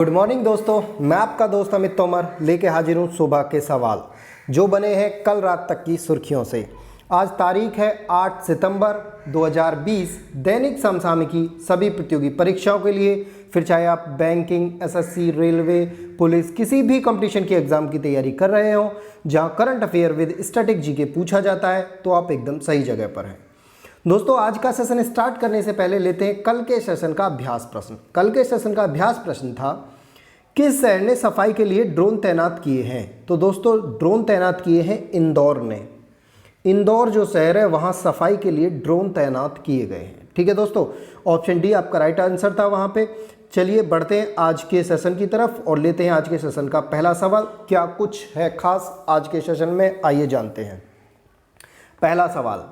Good morning दोस्तों, मैं आपका दोस्त अमित तोमर लेके हाजिर हूँ सुबह के सवाल जो बने हैं कल रात तक की सुर्खियों से। आज तारीख है 8 सितंबर 2020। दैनिक समसामयिकी सभी प्रतियोगी परीक्षाओं के लिए, फिर चाहे आप बैंकिंग, एसएससी, रेलवे, पुलिस, किसी भी कंपटीशन की एग्जाम की तैयारी कर रहे हो जहाँ current affair with static GK पूछा जाता है, तो आप एकदम सही जगह पर हैं। दोस्तों, आज का सेशन स्टार्ट करने से पहले लेते हैं कल के सेशन का अभ्यास प्रश्न। कल के सेशन का अभ्यास प्रश्न था, किस शहर ने सफाई के लिए ड्रोन तैनात किए हैं? तो दोस्तों, ड्रोन तैनात किए हैं इंदौर ने। इंदौर जो शहर है वहाँ सफाई के लिए ड्रोन तैनात किए गए हैं। ठीक है दोस्तों, ऑप्शन डी आपका राइट आंसर था वहाँ पे। चलिए बढ़ते हैं आज के सेशन की तरफ और लेते हैं आज के सेशन का पहला सवाल। क्या कुछ है खास आज के सेशन में, आइए जानते हैं। पहला सवाल,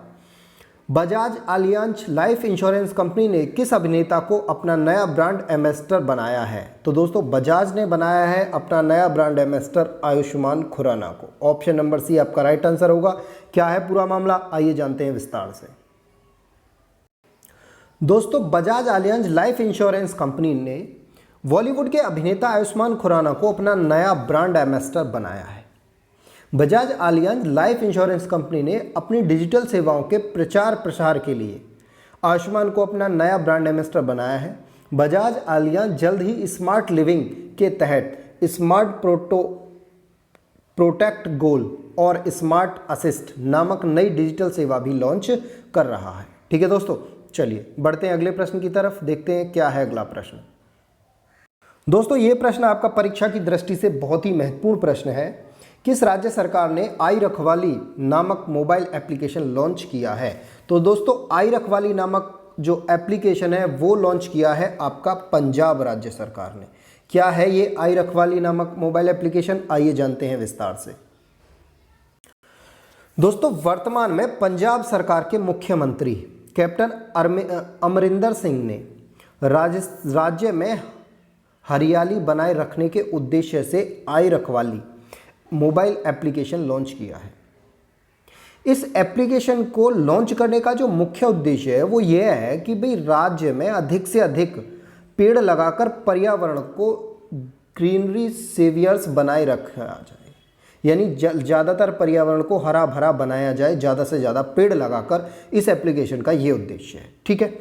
Bajaj Allianz life insurance company ने किस अभिनेता को अपना नया ब्रांड एम्बेसडर बनाया है? तो दोस्तों, बजाज ने बनाया है अपना नया ब्रांड एम्बेसडर आयुष्मान खुराना को। ऑप्शन नंबर सी आपका राइट आंसर होगा। क्या है पूरा मामला, आइए जानते हैं विस्तार से। दोस्तों, Bajaj Allianz life insurance company ने बॉलीवुड के अभिनेता आयुष्मान खुराना को अपना नया ब्रांड एम्बेसडर बनाया है। Bajaj Allianz life insurance company ने अपनी डिजिटल सेवाओं के प्रचार प्रसार के लिए आयुष्मान को अपना नया ब्रांड एम्बेसडर बनाया है। बजाज आलियांज जल्द ही स्मार्ट लिविंग के तहत स्मार्ट प्रोटेक्ट गोल और स्मार्ट असिस्ट नामक नई डिजिटल सेवा भी लॉन्च कर रहा है। ठीक है दोस्तों, चलिए बढ़ते हैं अगले प्रश्न की तरफ, देखते हैं क्या है अगला प्रश्न। दोस्तों, ये प्रश्न आपका परीक्षा की दृष्टि से बहुत ही महत्वपूर्ण प्रश्न है। किस राज्य सरकार ने आई रखवाली नामक मोबाइल एप्लीकेशन लॉन्च किया है? तो दोस्तों, आई रखवाली नामक जो एप्लीकेशन है वो लॉन्च किया है आपका पंजाब राज्य सरकार ने। क्या है ये आई रखवाली नामक मोबाइल एप्लीकेशन, आइए जानते हैं विस्तार से। दोस्तों, वर्तमान में पंजाब सरकार के मुख्यमंत्री कैप्टन अमरिंदर सिंह ने राज्य में हरियाली बनाए रखने के उद्देश्य से आई रखवाली मोबाइल एप्लीकेशन लॉन्च किया है। इस एप्लीकेशन को लॉन्च करने का जो मुख्य उद्देश्य है वो ये है कि भाई राज्य में अधिक से अधिक पेड़ लगाकर पर्यावरण को ग्रीनरी सेवियर्स बनाए रखा जाए, यानी ज़्यादातर पर्यावरण को हरा भरा बनाया जाए, ज़्यादा से ज़्यादा पेड़ लगाकर। इस एप्लीकेशन का ये उद्देश्य है। ठीक है,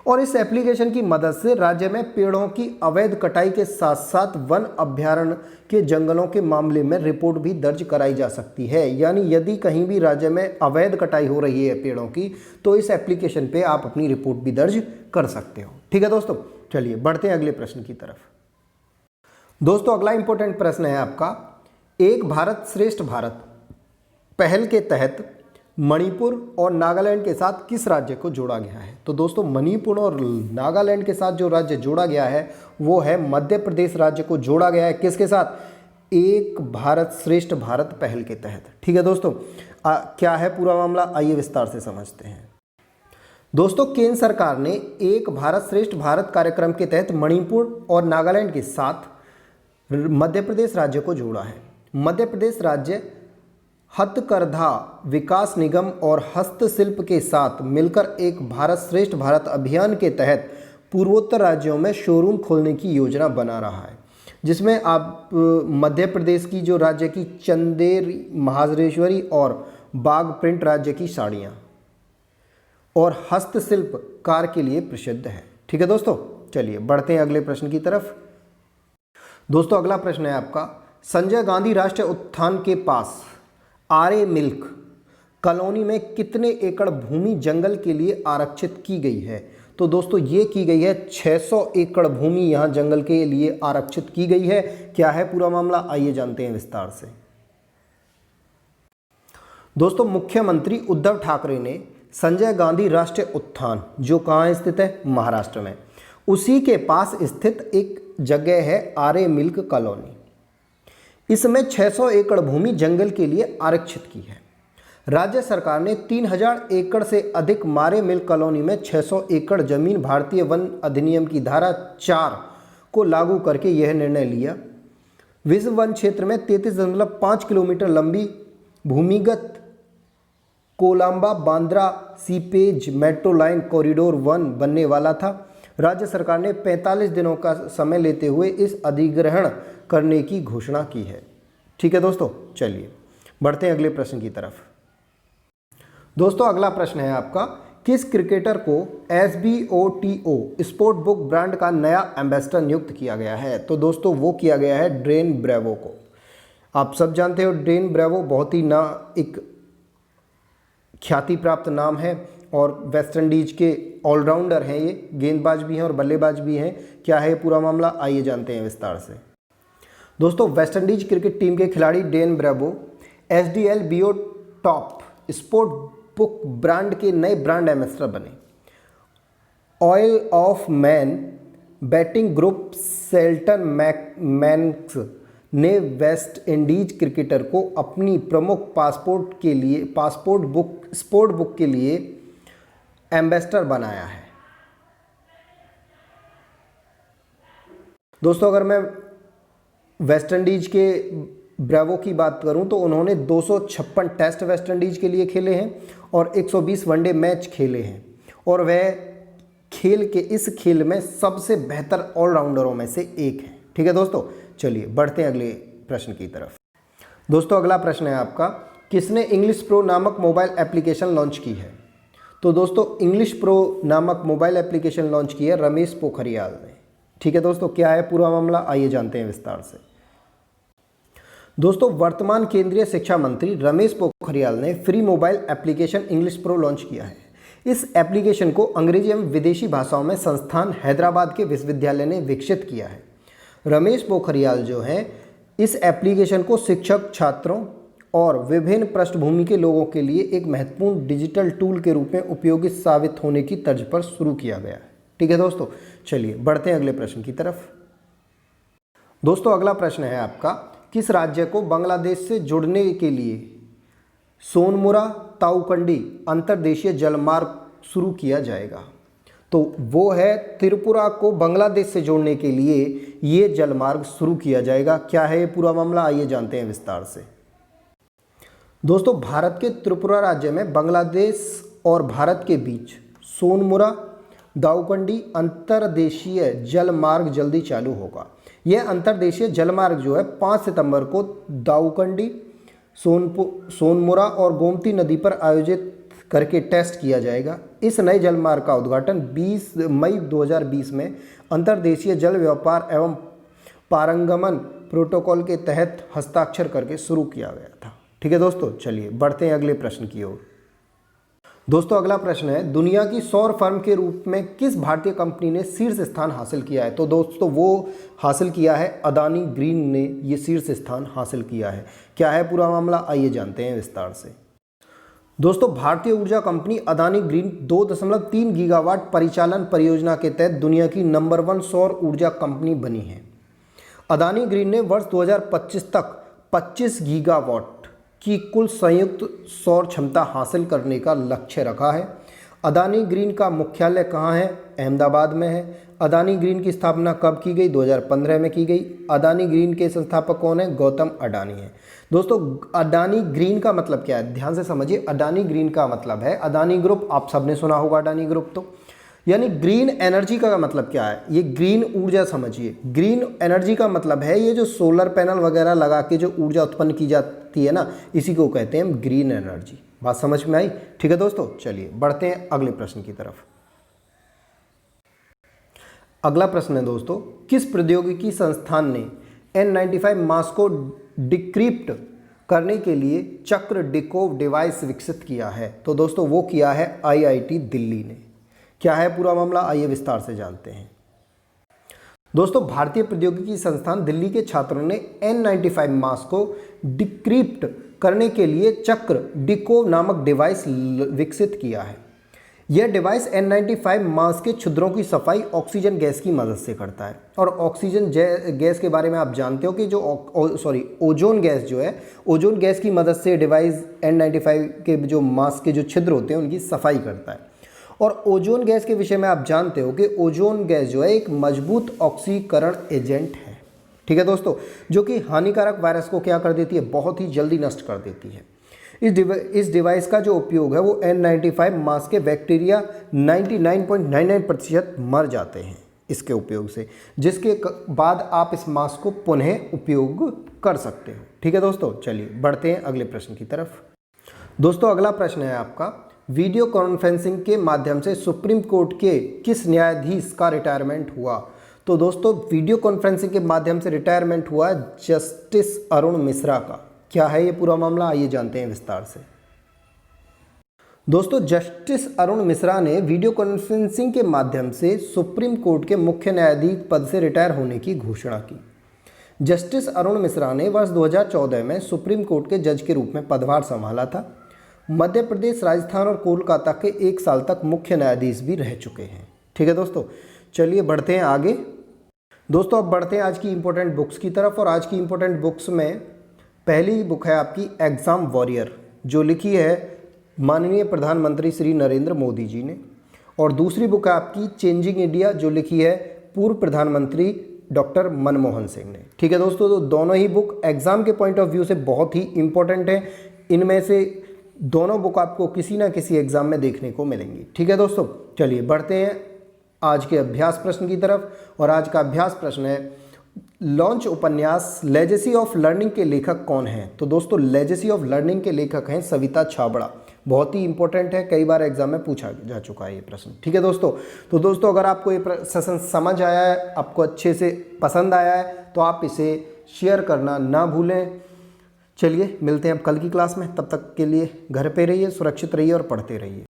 और इस एप्लीकेशन की मदद से राज्य में पेड़ों की अवैध कटाई के साथ साथ वन अभ्यारण्य के जंगलों के मामले में रिपोर्ट भी दर्ज कराई जा सकती है। यानी यदि कहीं भी राज्य में अवैध कटाई हो रही है पेड़ों की, तो इस एप्लीकेशन पे आप अपनी रिपोर्ट भी दर्ज कर सकते हो। ठीक है दोस्तों, चलिए बढ़ते हैं अगले प्रश्न की तरफ। दोस्तों, अगला इंपॉर्टेंट प्रश्न है आपका, एक भारत श्रेष्ठ भारत पहल के तहत मणिपुर और नागालैंड के साथ किस राज्य को जोड़ा गया है? तो दोस्तों, मणिपुर और नागालैंड के साथ जो राज्य जोड़ा गया है वो है मध्य प्रदेश राज्य को जोड़ा गया है। किसके साथ? एक भारत श्रेष्ठ भारत पहल के तहत। ठीक है दोस्तों, क्या है पूरा मामला, आइए विस्तार से समझते हैं। दोस्तों, केंद्र सरकार ने एक भारत श्रेष्ठ भारत कार्यक्रम के तहत मणिपुर और नागालैंड के साथ मध्य प्रदेश राज्य को जोड़ा है। मध्य प्रदेश राज्य हथकरघा विकास निगम और हस्तशिल्प के साथ मिलकर एक भारत श्रेष्ठ भारत अभियान के तहत पूर्वोत्तर राज्यों में शोरूम खोलने की योजना बना रहा है, जिसमें आप मध्य प्रदेश की जो राज्य की चंदेरी, महाबलेश्वरी और बाग प्रिंट राज्य की साड़ियाँ और हस्तशिल्प कार के लिए प्रसिद्ध है। ठीक है दोस्तों, चलिए बढ़ते हैं अगले प्रश्न की तरफ। दोस्तों, अगला प्रश्न है आपका, संजय गांधी राष्ट्रीय उद्यान के पास आरे मिल्क कॉलोनी में कितने एकड़ भूमि जंगल के लिए आरक्षित की गई है? तो दोस्तों, ये की गई है 600 एकड़ भूमि यहाँ जंगल के लिए आरक्षित की गई है। क्या है पूरा मामला, आइए जानते हैं विस्तार से। दोस्तों, मुख्यमंत्री उद्धव ठाकरे ने संजय गांधी राष्ट्रीय उद्यान, जो कहाँ स्थित है? महाराष्ट्र में, उसी के पास स्थित एक जगह है आरे मिल्क कॉलोनी। इसमें 600 एकड़ भूमि जंगल के लिए आरक्षित की है। राज्य सरकार ने 3000 एकड़ से अधिक मारे मिल्क कॉलोनी में 600 एकड़ जमीन भारतीय वन अधिनियम की धारा 4 को लागू करके यह निर्णय लिया। विश्व वन क्षेत्र में 33.5 किलोमीटर लंबी भूमिगत Columba Bandra seepage metro line corridor 1 बनने वाला था। राज्य सरकार ने 45 दिनों का समय लेते हुए इस अधिग्रहण करने की घोषणा की है। ठीक है दोस्तों, चलिए बढ़ते हैं अगले प्रश्न की तरफ। दोस्तों अगला प्रश्न है आपका, किस क्रिकेटर को SBOTO स्पोर्ट बुक ब्रांड का नया एम्बेसडर नियुक्त किया गया है? तो दोस्तों वो किया गया है ड्वेन ब्रेवो को। आप सब जानते हो ड्वेन ब्रेवो बहुत ही एक ख्याति प्राप्त नाम है और वेस्ट इंडीज के ऑलराउंडर हैं। ये गेंदबाज भी हैं और बल्लेबाज भी हैं। क्या है पूरा मामला, आइए जानते हैं विस्तार से। दोस्तों वेस्ट इंडीज क्रिकेट टीम के खिलाड़ी Dwayne Bravo SDLBO top sport book brand के नए ब्रांड एम्बेसडर बने। Oil of man batting group Selton Max ने वेस्ट इंडीज क्रिकेटर को अपनी प्रमुख स्पोर्ट बुक के लिए एम्बेसडर बनाया है। दोस्तों अगर मैं वेस्ट इंडीज के ब्रेवो की बात करूं तो उन्होंने 256 टेस्ट वेस्ट इंडीज के लिए खेले हैं और 120 वनडे मैच खेले हैं और वह इस खेल में सबसे बेहतर ऑलराउंडरों में से एक है। ठीक है दोस्तों, चलिए बढ़ते हैं अगले प्रश्न की तरफ। दोस्तों अगला प्रश्न है आपका, किसने इंग्लिश प्रो नामक मोबाइल एप्लीकेशन लॉन्च की है? तो दोस्तों इंग्लिश प्रो नामक मोबाइल एप्लीकेशन लॉन्च की है रमेश पोखरियाल ने। ठीक है दोस्तों, क्या है पूरा मामला, आइए जानते हैं विस्तार से। दोस्तों वर्तमान केंद्रीय शिक्षा मंत्री रमेश पोखरियाल ने free mobile application English pro launch किया है। इस एप्लीकेशन को अंग्रेजी एवं विदेशी भाषाओं में संस्थान हैदराबाद के विश्वविद्यालय ने विकसित किया है। रमेश पोखरियाल जो हैं इस एप्लीकेशन को शिक्षक, छात्रों और विभिन्न पृष्ठभूमि के लोगों के लिए एक महत्वपूर्ण डिजिटल टूल के रूप में उपयोगी साबित होने की तर्ज पर शुरू किया गया है। ठीक है दोस्तों, चलिए बढ़ते हैं अगले प्रश्न की तरफ। दोस्तों अगला प्रश्न है आपका, किस राज्य को बांग्लादेश से जुड़ने के लिए सोनमुरा ताऊकंडी अंतर्देशीय जलमार्ग शुरू किया जाएगा? तो वो है त्रिपुरा को बांग्लादेश से जोड़ने के लिए ये जलमार्ग शुरू किया जाएगा। क्या है ये पूरा मामला, आइए जानते हैं विस्तार से। दोस्तों भारत के त्रिपुरा राज्य में बांग्लादेश और भारत के बीच सोनमुरा दाऊकंडी अंतर्देशीय जलमार्ग जल्दी चालू होगा। यह अंतर्देशीय जलमार्ग जो है 5 सितंबर को दाऊकंडी, सोनमुरा और गोमती नदी पर आयोजित करके टेस्ट किया जाएगा। इस नए जलमार्ग का उद्घाटन 20 मई 2020 में अंतर्देशीय जल व्यापार एवं पारंगमन प्रोटोकॉल के तहत हस्ताक्षर करके शुरू किया गया था। ठीक है दोस्तों, चलिए बढ़ते हैं अगले प्रश्न की ओर। दोस्तों अगला प्रश्न है, दुनिया की सौर फर्म के रूप में किस भारतीय कंपनी ने शीर्ष स्थान हासिल किया है? तो दोस्तों वो हासिल किया है अदानी ग्रीन ने ये शीर्ष स्थान हासिल किया है। क्या है पूरा मामला, आइए जानते हैं विस्तार से। दोस्तों भारतीय ऊर्जा कंपनी अदानी ग्रीन 2.3 गीगावाट परिचालन परियोजना के तहत दुनिया की नंबर 1 सौर ऊर्जा कंपनी बनी है। अदानी ग्रीन ने वर्ष 2025 तक 25 गीगावाट की कुल संयुक्त सौर क्षमता हासिल करने का लक्ष्य रखा है। अदानी ग्रीन का मुख्यालय कहाँ है? अहमदाबाद में है। अदानी ग्रीन की स्थापना कब की गई? 2015 में की गई। अदानी ग्रीन के संस्थापक कौन है? गौतम अडानी है। दोस्तों अडानी ग्रीन का मतलब क्या है, ध्यान से समझिए। अडानी ग्रीन का मतलब है अडानी ग्रुप, आप सबने सुना होगा अडानी ग्रुप। तो यानी ग्रीन एनर्जी का मतलब क्या है? ये ग्रीन ऊर्जा समझिए। ग्रीन एनर्जी का मतलब है ये जो सोलर पैनल वगैरह लगा के जो ऊर्जा उत्पन्न की जाती है ना, इसी को कहते हैं ग्रीन एनर्जी। बात समझ में आई? ठीक है दोस्तों, चलिए बढ़ते हैं अगले प्रश्न की तरफ। अगला प्रश्न है दोस्तों, किस प्रौद्योगिकी संस्थान ने N95 मास्क को डिक्रिप्ट करने के लिए चक्र डिकोव डिवाइस विकसित किया है? तो दोस्तों वो किया है IIT दिल्ली ने। क्या है पूरा मामला, आइए विस्तार से जानते हैं। दोस्तों भारतीय प्रौद्योगिकी संस्थान दिल्ली के छात्रों ने N95 मास्क को डिक्रिप्ट करने के लिए चक्र डिकोव नामक डिवाइस विकसित किया है। यह डिवाइस N95 मास्क के छिद्रों की सफाई ऑक्सीजन गैस की मदद से करता है। और ऑक्सीजन गैस के बारे में आप जानते हो कि जो ओजोन गैस जो है, ओजोन गैस की मदद से डिवाइस N95 के जो मास्क के जो छिद्र होते हैं उनकी सफाई करता है। और ओजोन गैस के विषय में आप जानते हो कि ओजोन गैस जो है एक मजबूत ऑक्सीकरण एजेंट है। ठीक है दोस्तों, जो कि हानिकारक वायरस को क्या कर देती है? बहुत ही जल्दी नष्ट कर देती है। इस डिवाइस का जो उपयोग है वो N95 मास्क के बैक्टीरिया 99.99% मर जाते हैं इसके उपयोग से, जिसके बाद आप इस मास्क को पुनः उपयोग कर सकते हो। ठीक है दोस्तों, चलिए बढ़ते हैं अगले प्रश्न की तरफ। दोस्तों अगला प्रश्न है आपका, वीडियो कॉन्फ्रेंसिंग के माध्यम से सुप्रीम कोर्ट के किस न्यायाधीश का रिटायरमेंट हुआ? तो दोस्तों वीडियो कॉन्फ्रेंसिंग के माध्यम से रिटायरमेंट हुआ जस्टिस अरुण मिश्रा का। क्या है ये पूरा मामला, आइए जानते हैं विस्तार से। दोस्तों जस्टिस अरुण मिश्रा ने वीडियो कॉन्फ्रेंसिंग के माध्यम से सुप्रीम कोर्ट के मुख्य न्यायाधीश पद से रिटायर होने की घोषणा की। जस्टिस अरुण मिश्रा ने वर्ष 2014 में सुप्रीम कोर्ट के जज के रूप में पदभार संभाला था। मध्य प्रदेश, राजस्थान और कोलकाता के 1 साल तक मुख्य न्यायाधीश भी रह चुके हैं। ठीक है दोस्तों, चलिए बढ़ते हैं आगे। दोस्तों अब बढ़ते हैं आज की इंपॉर्टेंट बुक्स की तरफ, और आज की इंपॉर्टेंट बुक्स में पहली बुक है आपकी एग्ज़ाम वॉरियर, जो लिखी है माननीय प्रधानमंत्री श्री नरेंद्र मोदी जी ने, और दूसरी बुक है आपकी चेंजिंग इंडिया, जो लिखी है पूर्व प्रधानमंत्री डॉक्टर मनमोहन सिंह ने। ठीक है दोस्तों, तो दोनों ही बुक एग्ज़ाम के पॉइंट ऑफ व्यू से बहुत ही इंपॉर्टेंट है। इनमें से दोनों बुक आपको किसी ना किसी एग्ज़ाम में देखने को मिलेंगी। ठीक है दोस्तों, चलिए बढ़ते हैं आज के अभ्यास प्रश्न की तरफ, और आज का अभ्यास प्रश्न है लॉन्च उपन्यास लेजेसी ऑफ लर्निंग के लेखक कौन हैं? तो दोस्तों लेजेसी ऑफ लर्निंग के लेखक हैं सविता छाबड़ा। बहुत ही इंपॉर्टेंट है, कई बार एग्जाम में पूछा जा चुका है ये प्रश्न। ठीक है दोस्तों, तो दोस्तों अगर आपको ये सेशन समझ आया है, आपको अच्छे से पसंद आया है, तो आप इसे शेयर करना ना भूलें। चलिए मिलते हैं अब कल की क्लास में, तब तक के लिए घर पे रहिए, सुरक्षित रहिए और पढ़ते रहिए।